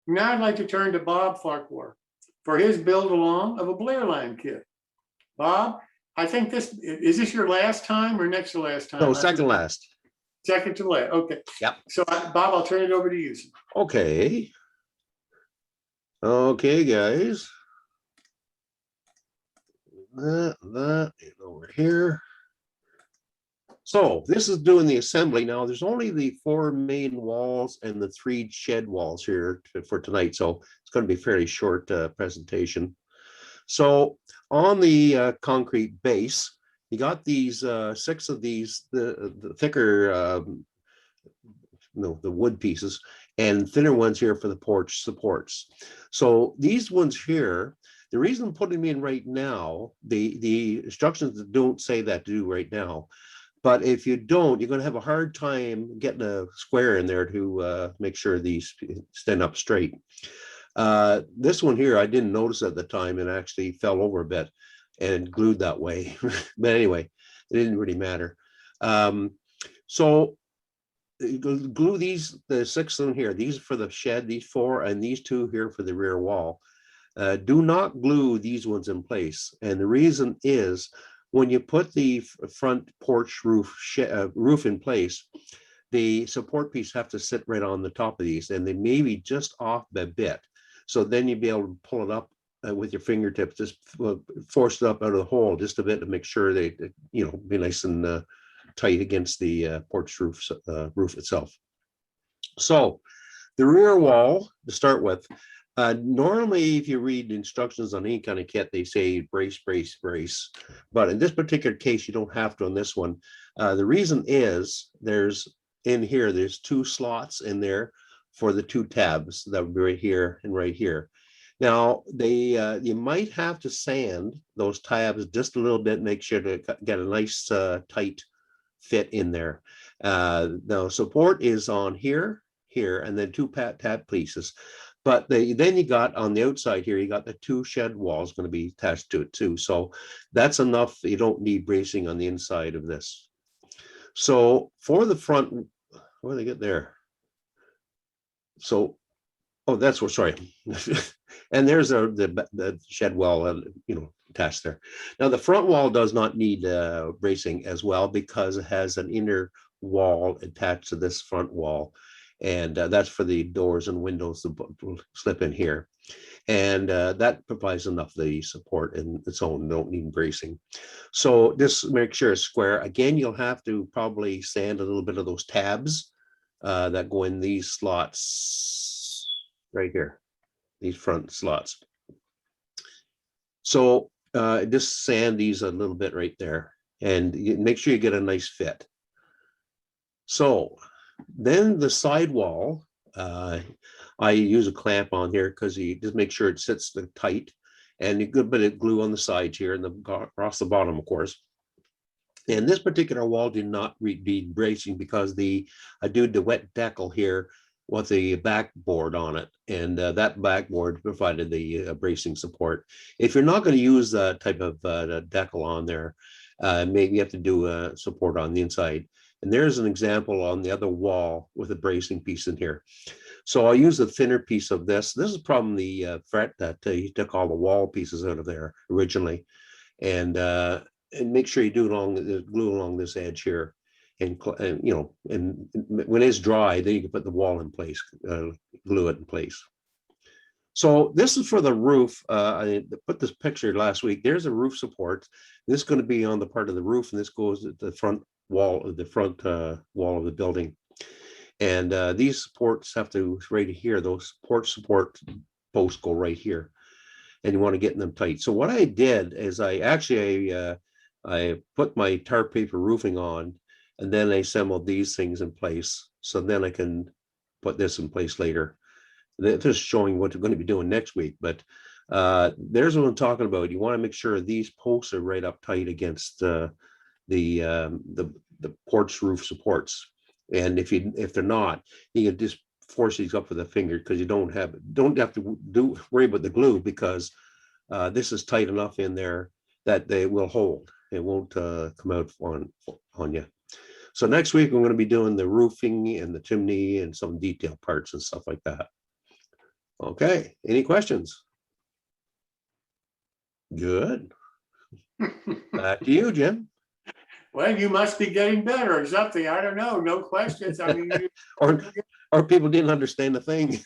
Now I'd like to turn to Bob Farquhar for his build along of a Blairland kit. Bob, I think is this your last time or next to last time? No, second last. Second to last. Okay. Yep. So Bob, I'll turn it over to you. Okay. Okay, guys. That over here. So this is doing the assembly. Now there's only the 4 main walls and the 3 shed walls here for tonight. So it's going to be a fairly short presentation. So on the concrete base, you got these 6 of these, the thicker, the wood pieces, and thinner ones here for the porch supports. So these ones here, the reason I'm putting them in right now, the instructions don't say that to do right now. But if you don't, you're going to have a hard time getting a square in there to make sure these stand up straight. This one here, I didn't notice at the time and actually fell over a bit and glued that way. But anyway, it didn't really matter. So glue the 6 in here. These for the shed, these 4, and these 2 here for the rear wall. Do not glue these ones in place. And the reason is, when you put the front porch roof in place, the support piece have to sit right on the top of these, and they may be just off a bit. So then you'd be able to pull it up with your fingertips, just force it up out of the hole just a bit to make sure they, be nice and tight against the porch roof itself. So the rear wall to start with. Normally, if you read instructions on any kind of kit, they say brace, brace, brace. But in this particular case, you don't have to on this one. The reason is there's 2 slots in there for the 2 tabs that would be right here and right here. Now, you might have to sand those tabs just a little bit, make sure to get a nice tight fit in there. Now, support is on here, and then 2 tab pieces. But then you got on the outside here, you got the 2 shed walls going to be attached to it too. So that's enough. You don't need bracing on the inside of this. So for the front, where do they get there? So, oh, that's what, sorry. And there's the shed wall, attached there. Now the front wall does not need bracing as well, because it has an inner wall attached to this front wall. And that's for the doors and windows to slip in here. And that provides enough of the support in its own, don't need bracing. So just make sure it's square. Again, you'll have to probably sand a little bit of those tabs that go in these slots right here, these front slots. So just sand these a little bit right there, and make sure you get a nice fit. So then the sidewall, I use a clamp on here because you just make sure it sits tight, and a good bit of glue on the sides here and across the bottom, of course. And this particular wall did not need bracing because I do the wet decal here with the backboard on it, and that backboard provided the bracing support. If you're not going to use that type of decal on there, maybe you have to do a support on the inside. And there's an example on the other wall with a bracing piece in here. So I'll use a thinner piece of this. This is from the fret that he took all the wall pieces out of there originally. And make sure you do glue along this edge here. And when it's dry, then you can put the wall in place, glue it in place. So this is for the roof. I put this picture last week. There's a roof support. This is going to be on the part of the roof, and this goes at the front wall of the building. And these supports have to right here, those support posts go right here, and you want to get them tight. So what I did is I put my tar paper roofing on, and then I assembled these things in place. So then I can put this in place later. Just showing what we're going to be doing next week, but there's what I'm talking about. You want to make sure these posts are right up tight against the porch roof supports. And if they're not, you can just force these up with a finger, because you don't have to worry about the glue, because this is tight enough in there that they will hold. It won't come out on you. So next week we're going to be doing the roofing and the chimney and some detail parts and stuff like that. Okay, any questions? Good. Back to you, Jim. Well, you must be getting better or something. I don't know. No questions. I mean, Or people didn't understand the thing.